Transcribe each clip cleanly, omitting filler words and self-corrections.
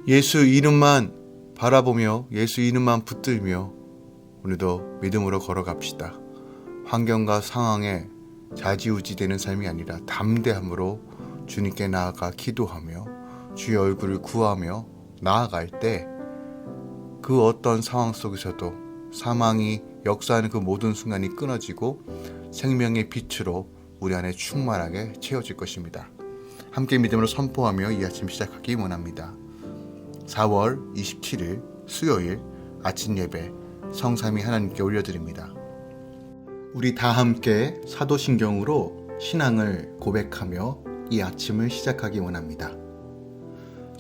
예수 이름만 바라보며 예수 이름만 붙들며 오늘도 믿음으로 걸어갑시다. 환경과 상황에 좌지우지되는 삶이 아니라 담대함으로 주님께 나아가 기도하며 주의 얼굴을 구하며 나아갈 때 그 어떤 상황 속에서도 사망이 역사하는 그 모든 순간이 끊어지고 생명의 빛으로 우리 안에 충만하게 채워질 것입니다. 함께 믿음으로 선포하며 이 아침 시작하기 원합니다. 4월 27일 수요일 아침 예배 성삼위 하나님께 올려드립니다. 우리 다 함께 사도신경으로 신앙을 고백하며 이 아침을 시작하기 원합니다.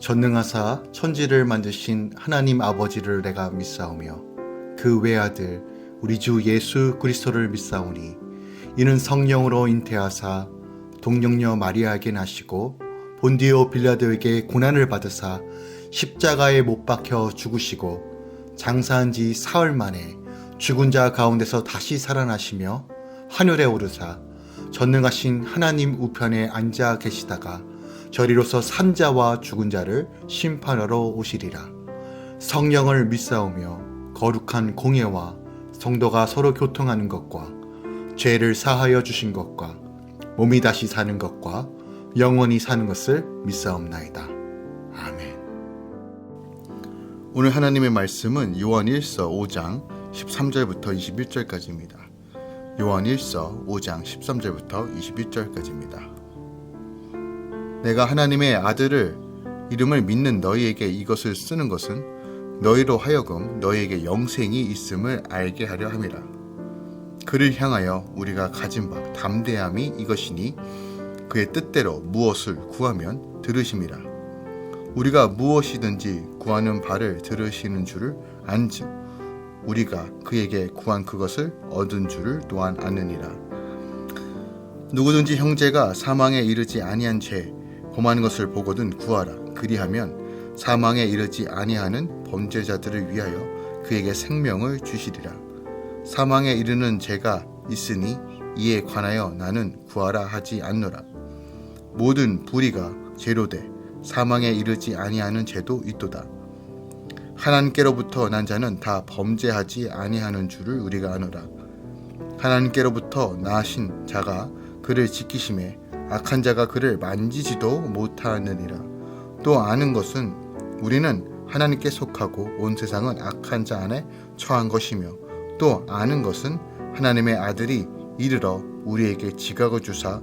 전능하사 천지를 만드신 하나님 아버지를 내가 믿사오며 그 외아들 우리 주 예수 그리스도를 믿사오니 이는 성령으로 잉태하사 동정녀 마리아에게 나시고 본디오 빌라도에게 고난을 받으사 십자가에 못 박혀 죽으시고 장사한 지 사흘 만에 죽은 자 가운데서 다시 살아나시며 하늘에 오르사 전능하신 하나님 우편에 앉아 계시다가 저리로서 산자와 죽은 자를 심판하러 오시리라. 성령을 믿사오며 거룩한 공예와 성도가 서로 교통하는 것과 죄를 사하여 주신 것과 몸이 다시 사는 것과 영원히 사는 것을 믿사옵나이다. 아멘. 오늘 하나님의 말씀은 요한 1서 5장 13절부터 21절까지입니다. 요한 1서 5장 13절부터 21절까지입니다. 내가 하나님의 아들을 이름을 믿는 너희에게 이것을 쓰는 것은 너희로 하여금 너희에게 영생이 있음을 알게 하려 함이라. 그를 향하여 우리가 가진 바 담대함이 이것이니 그의 뜻대로 무엇을 구하면 들으심이라. 우리가 무엇이든지 구하는 바를 들으시는 줄을 안즉 우리가 그에게 구한 그것을 얻은 줄을 또한 아느니라. 누구든지 형제가 사망에 이르지 아니한 죄 범하는 것을 보거든 구하라. 그리하면 사망에 이르지 아니하는 범죄자들을 위하여 그에게 생명을 주시리라. 사망에 이르는 죄가 있으니 이에 관하여 나는 구하라 하지 않노라. 모든 불의가 죄로 돼 사망에 이르지 아니하는 죄도 있도다. 하나님께로부터 난 자는 다 범죄하지 아니하는 줄을 우리가 아노라. 하나님께로부터 나신 자가 그를 지키심에 악한 자가 그를 만지지도 못하느니라. 또 아는 것은 우리는 하나님께 속하고 온 세상은 악한 자 안에 처한 것이며 또 아는 것은 하나님의 아들이 이르러 우리에게 지각을 주사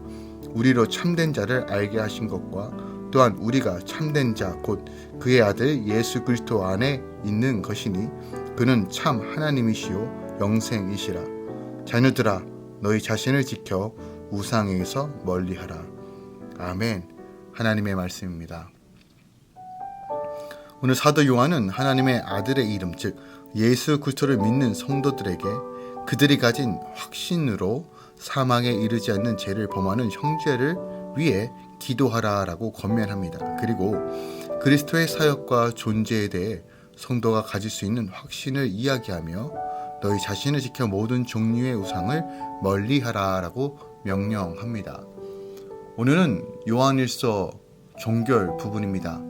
우리로 참된 자를 알게 하신 것과 또한 우리가 참된 자 곧 그의 아들 예수 그리스도 안에 있는 것이니 그는 참 하나님이시요 영생이시라. 자녀들아 너희 자신을 지켜 우상에게서 멀리하라. 아멘. 하나님의 말씀입니다. 오늘 사도 요한은 하나님의 아들의 이름 즉 예수 그리스도를 믿는 성도들에게 그들이 가진 확신으로 사망에 이르지 않는 죄를 범하는 형제를 위해 기도하라라고 권면합니다. 그리고 그리스도의 사역과 존재에 대해 성도가 가질 수 있는 확신을 이야기하며 너희 자신을 지켜 모든 종류의 우상을 멀리하라라고 명령합니다. 오늘은 요한일서 종결 부분입니다.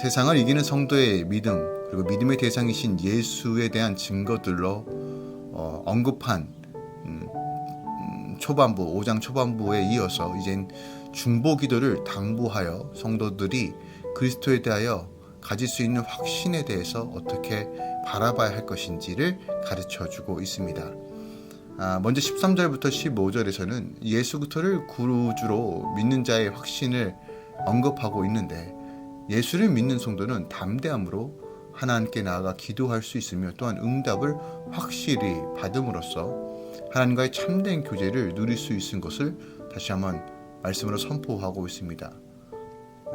세상을 이기는 성도의 믿음 그리고 믿음의 대상이신 예수에 대한 증거들로 언급한 초반부 5장 초반부에 이어서 이젠 중보기도를 당부하여 성도들이 그리스도에 대하여 가질 수 있는 확신에 대해서 어떻게 바라봐야 할 것인지를 가르쳐주고 있습니다. 먼저 13절부터 15절에서는 예수 그리스도를 구주로 믿는 자의 확신을 언급하고 있는데 예수를 믿는 성도는 담대함으로 하나님께 나아가 기도할 수 있으며 또한 응답을 확실히 받음으로써 하나님과의 참된 교제를 누릴 수 있는 것을 다시 한번 말씀으로 선포하고 있습니다.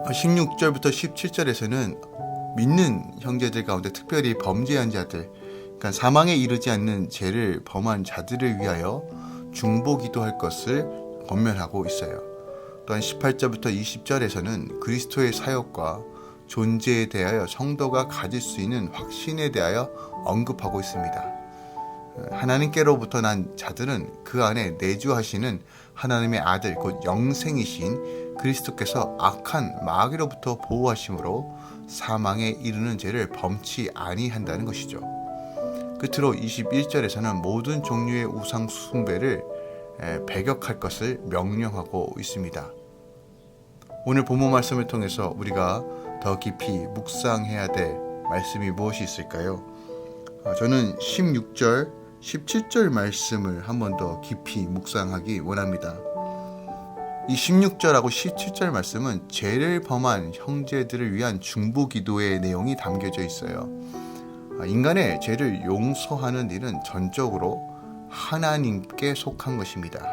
16절부터 17절에서는 믿는 형제들 가운데 특별히 범죄한 자들, 그러니까 사망에 이르지 않는 죄를 범한 자들을 위하여 중보기도할 것을 권면하고 있어요. 또한 18절부터 20절에서는 그리스도의 사역과 존재에 대하여 성도가 가질 수 있는 확신에 대하여 언급하고 있습니다. 하나님께로부터 난 자들은 그 안에 내주하시는 하나님의 아들 곧 영생이신 그리스도께서 악한 마귀로부터 보호하심으로 사망에 이르는 죄를 범치 아니한다는 것이죠. 끝으로 21절에서는 모든 종류의 우상 숭배를 배격할 것을 명령하고 있습니다. 오늘 본문 말씀을 통해서 우리가 더 깊이 묵상해야 될 말씀이 무엇이 있을까요? 저는 16절, 17절 말씀을 한 번 더 깊이 묵상하기 원합니다. 이 16절하고 17절 말씀은 죄를 범한 형제들을 위한 중보기도의 내용이 담겨져 있어요. 인간의 죄를 용서하는 일은 전적으로 하나님께 속한 것입니다.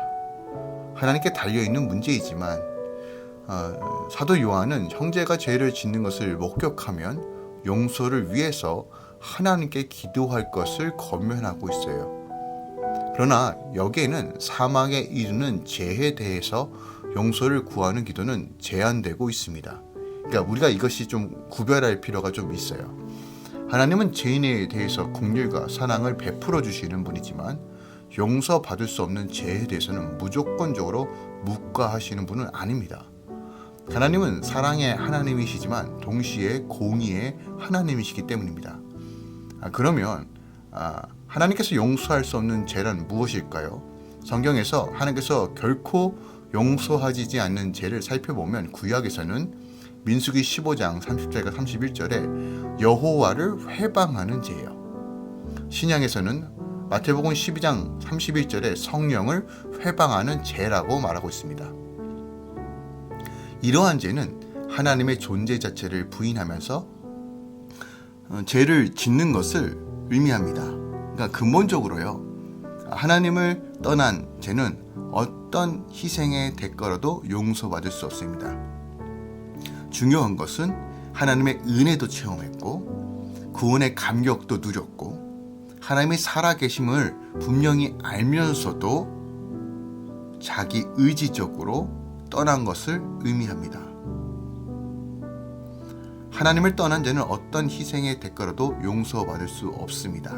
하나님께 달려있는 문제이지만 사도 요한은 형제가 죄를 짓는 것을 목격하면 용서를 위해서 하나님께 기도할 것을 권면하고 있어요. 그러나 여기에는 사망에 이르는 죄에 대해서 용서를 구하는 기도는 제한되고 있습니다. 그러니까 우리가 이것이 좀 구별할 필요가 좀 있어요. 하나님은 죄인에 대해서 긍휼과 사랑을 베풀어 주시는 분이지만 용서받을 수 없는 죄에 대해서는 무조건적으로 묵과하시는 분은 아닙니다. 하나님은 사랑의 하나님이시지만 동시에 공의의 하나님이시기 때문입니다. 그러면 하나님께서 용서할 수 없는 죄란 무엇일까요? 성경에서 하나님께서 결코 용서하지 않는 죄를 살펴보면 구약에서는 민수기 15장 30절과 31절에 여호와를 회방하는 죄예요. 신약에서는 마태복음 12장 31절에 성령을 회방하는 죄라고 말하고 있습니다. 이러한 죄는 하나님의 존재 자체를 부인하면서 죄를 짓는 것을 의미합니다. 그러니까 근본적으로요, 하나님을 떠난 죄는 어떤 희생의 대가로도 용서받을 수 없습니다. 중요한 것은 하나님의 은혜도 체험했고 구원의 감격도 누렸고 하나님의 살아계심을 분명히 알면서도 자기 의지적으로 떠난 것을 의미합니다. 하나님을 떠난 죄는 어떤 희생의 대가로도 용서받을 수 없습니다.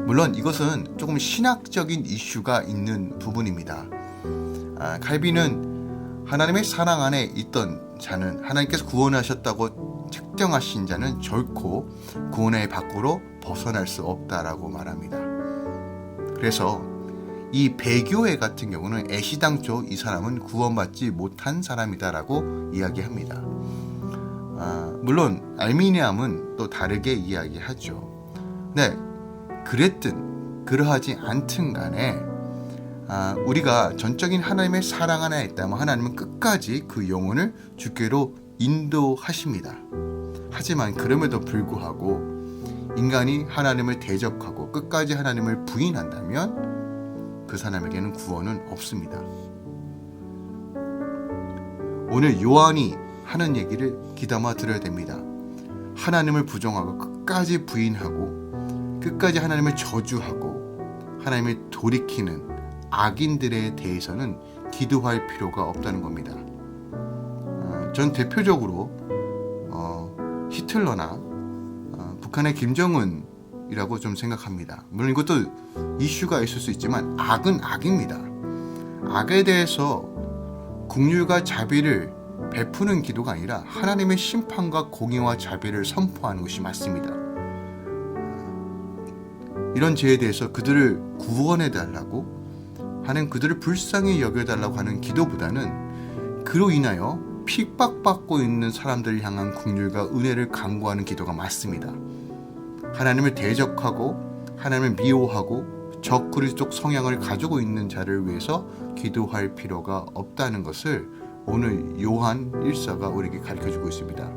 물론 이것은 조금 신학적인 이슈가 있는 부분입니다. 칼빈은 하나님의 사랑 안에 있던 자는 하나님께서 구원하셨다고 특정하신 자는 결코 구원의 밖으로 벗어날 수 없다라고 말합니다. 그래서 이 배교회 같은 경우는 애시당초 이 사람은 구원받지 못한 사람이다라고 이야기합니다. 물론 알미니암은 또 다르게 이야기하죠. 네, 그랬든 그러하지 않든 간에 우리가 전적인 하나님의 사랑 안에 있다면 하나님은 끝까지 그 영혼을 주께로 인도하십니다. 하지만 그럼에도 불구하고 인간이 하나님을 대적하고 끝까지 하나님을 부인한다면 그 사람에게는 구원은 없습니다. 오늘 요한이 하는 얘기를 귀담아 들어야 됩니다. 하나님을 부정하고 끝까지 부인하고 끝까지 하나님을 저주하고 하나님을 돌이키는 악인들에 대해서는 기도할 필요가 없다는 겁니다. 전 대표적으로 히틀러나 북한의 김정은이라고 좀 생각합니다. 물론 이것도 이슈가 있을 수 있지만 악은 악입니다. 악에 대해서 긍휼과 자비를 베푸는 기도가 아니라 하나님의 심판과 공의와 자비를 선포하는 것이 맞습니다. 이런 죄에 대해서 그들을 구원해달라고 하는, 그들을 불쌍히 여겨달라고 하는 기도보다는 그로 인하여 핍박받고 있는 사람들을 향한 긍휼과 은혜를 간구하는 기도가 맞습니다. 하나님을 대적하고 하나님을 미워하고 적그리스도적 성향을 가지고 있는 자를 위해서 기도할 필요가 없다는 것을 오늘 요한 1서가 우리에게 가르쳐주고 있습니다.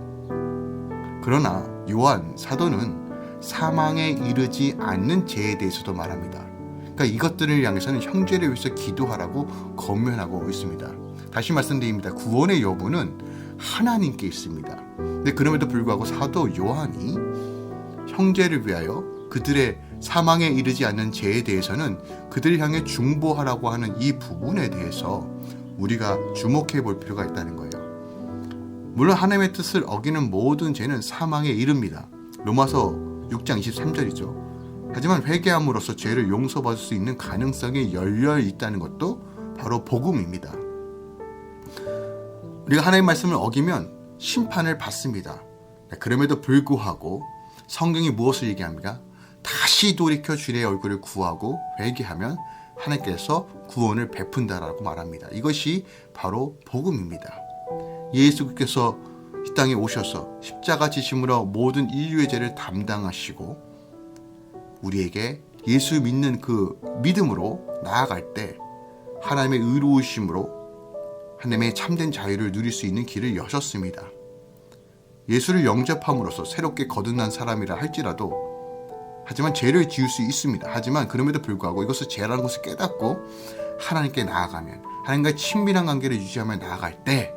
그러나 요한 사도는 사망에 이르지 않는 죄에 대해서도 말합니다. 그러니까 이것들을 향해서는 형제를 위해서 기도하라고 권면하고 있습니다. 다시 말씀드립니다. 구원의 여부는 하나님께 있습니다. 근데 그럼에도 불구하고 사도 요한이 형제를 위하여 그들의 사망에 이르지 않는 죄에 대해서는 그들을 향해 중보하라고 하는 이 부분에 대해서 우리가 주목해 볼 필요가 있다는 거예요. 물론 하나님의 뜻을 어기는 모든 죄는 사망에 이릅니다. 로마서 6장 23절이죠. 하지만 회개함으로써 죄를 용서받을 수 있는 가능성이 열려 있다는 것도 바로 복음입니다. 우리가 하나님의 말씀을 어기면 심판을 받습니다. 그럼에도 불구하고 성경이 무엇을 얘기합니까? 다시 돌이켜 주의 얼굴을 구하고 회개하면 하나님께서 구원을 베푼다라고 말합니다. 이것이 바로 복음입니다. 예수께서 이 땅에 오셔서 십자가 지심으로 모든 인류의 죄를 담당하시고 우리에게 예수 믿는 그 믿음으로 나아갈 때 하나님의 의로우심으로 하나님의 참된 자유를 누릴 수 있는 길을 여셨습니다. 예수를 영접함으로써 새롭게 거듭난 사람이라 할지라도 하지만 죄를 지을 수 있습니다. 하지만 그럼에도 불구하고 이것을 죄라는 것을 깨닫고 하나님께 나아가면 하나님과 친밀한 관계를 유지하며 나아갈 때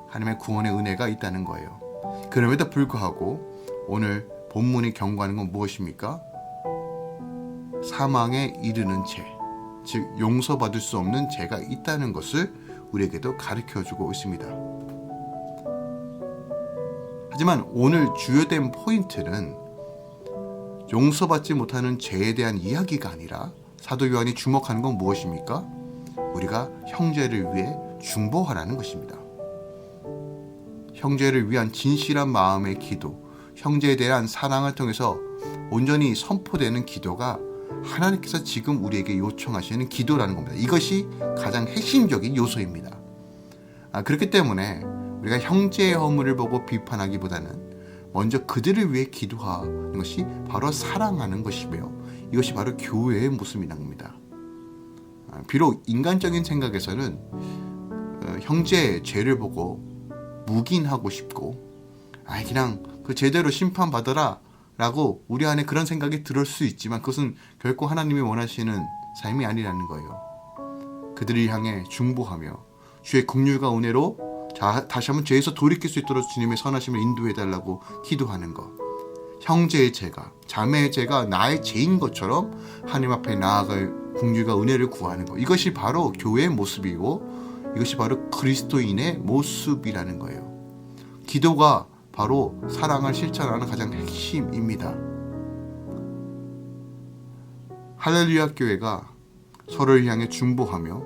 하나님의 구원의 은혜가 있다는 거예요. 그럼에도 불구하고 오늘 본문이 경고하는 건 무엇입니까? 사망에 이르는 죄, 즉 용서받을 수 없는 죄가 있다는 것을 우리에게도 가르쳐주고 있습니다. 하지만 오늘 주요된 포인트는 용서받지 못하는 죄에 대한 이야기가 아니라 사도 요한이 주목하는 건 무엇입니까? 우리가 형제를 위해 중보하라는 것입니다. 형제를 위한 진실한 마음의 기도, 형제에 대한 사랑을 통해서 온전히 선포되는 기도가 하나님께서 지금 우리에게 요청하시는 기도라는 겁니다. 이것이 가장 핵심적인 요소입니다. 그렇기 때문에 우리가 형제의 허물을 보고 비판하기보다는 먼저 그들을 위해 기도하는 것이 바로 사랑하는 것이며 이것이 바로 교회의 모습이라는 겁니다. 비록 인간적인 생각에서는 형제의 죄를 보고 묵인하고 싶고 그냥 그 제대로 심판받아라 라고 우리 안에 그런 생각이 들을 수 있지만 그것은 결코 하나님이 원하시는 삶이 아니라는 거예요. 그들을 향해 중보하며 주의 긍휼과 은혜로 다시 한번 죄에서 돌이킬 수 있도록 주님의 선하심을 인도해달라고 기도하는 것. 형제의 죄가, 자매의 죄가 나의 죄인 것처럼 하나님 앞에 나아갈 긍휼과 은혜를 구하는 것. 이것이 바로 교회의 모습이고 이것이 바로 그리스도인의 모습이라는 거예요. 기도가 바로 사랑을 실천하는 가장 핵심입니다. 할렐루야 교회가 서로를 향해 중보하며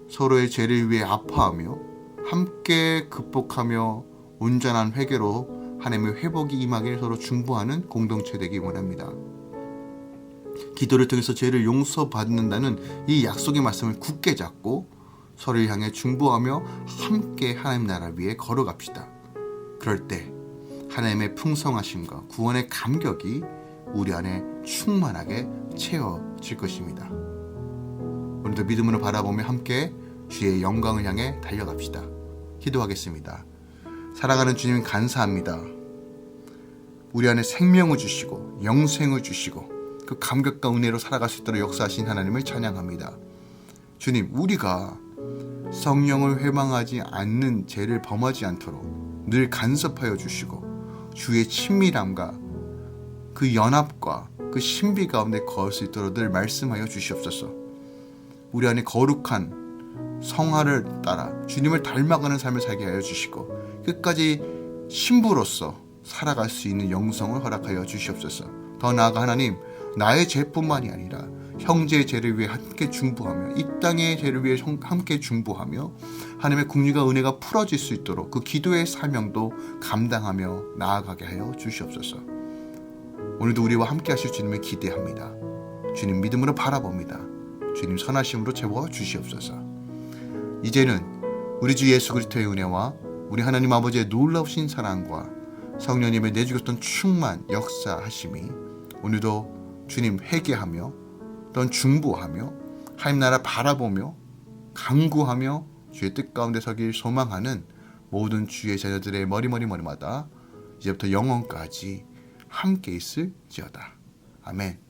서로의 죄를 위해 아파하며 함께 극복하며 온전한 회개로 하나님의 회복이 임하길 서로 중보하는 공동체 되기 원합니다. 기도를 통해서 죄를 용서받는다는 이 약속의 말씀을 굳게 잡고 서로를 향해 중보하며 함께 하나님 나라 위에 걸어갑시다. 그럴 때 하나님의 풍성하심과 구원의 감격이 우리 안에 충만하게 채워질 것입니다. 오늘도 믿음으로 바라보며 함께 주의 영광을 향해 달려갑시다. 기도하겠습니다. 사랑하는 주님 감사합니다. 우리 안에 생명을 주시고 영생을 주시고 그 감격과 은혜로 살아갈 수 있도록 역사하신 하나님을 찬양합니다. 주님, 우리가 성령을 회망하지 않는 죄를 범하지 않도록 늘 간섭하여 주시고 주의 친밀함과 그 연합과 그 신비 가운데 거할 수 있도록 늘 말씀하여 주시옵소서. 우리 안에 거룩한 성화를 따라 주님을 닮아가는 삶을 살게 하여 주시고 끝까지 신부로서 살아갈 수 있는 영성을 허락하여 주시옵소서. 더 나아가 하나님, 나의 죄뿐만이 아니라 형제의 죄를 위해 함께 중보하며 이 땅의 죄를 위해 함께 중보하며 하나님의 긍휼과 은혜가 풀어질 수 있도록 그 기도의 사명도 감당하며 나아가게 하여 주시옵소서. 오늘도 우리와 함께 하실 주님을 기대합니다. 주님 믿음으로 바라봅니다. 주님 선하심으로 채워 주시옵소서. 이제는 우리 주 예수 그리스도의 은혜와 우리 하나님 아버지의 놀라우신 사랑과 성령님의 내주셨던 충만 역사하심이 오늘도 주님 회개하며 또는 중보하며 하나님 나라 바라보며 간구하며 주의 뜻 가운데 서길 소망하는 모든 주의 자녀들의 머리마다 이제부터 영원까지 함께 있을지어다. 아멘.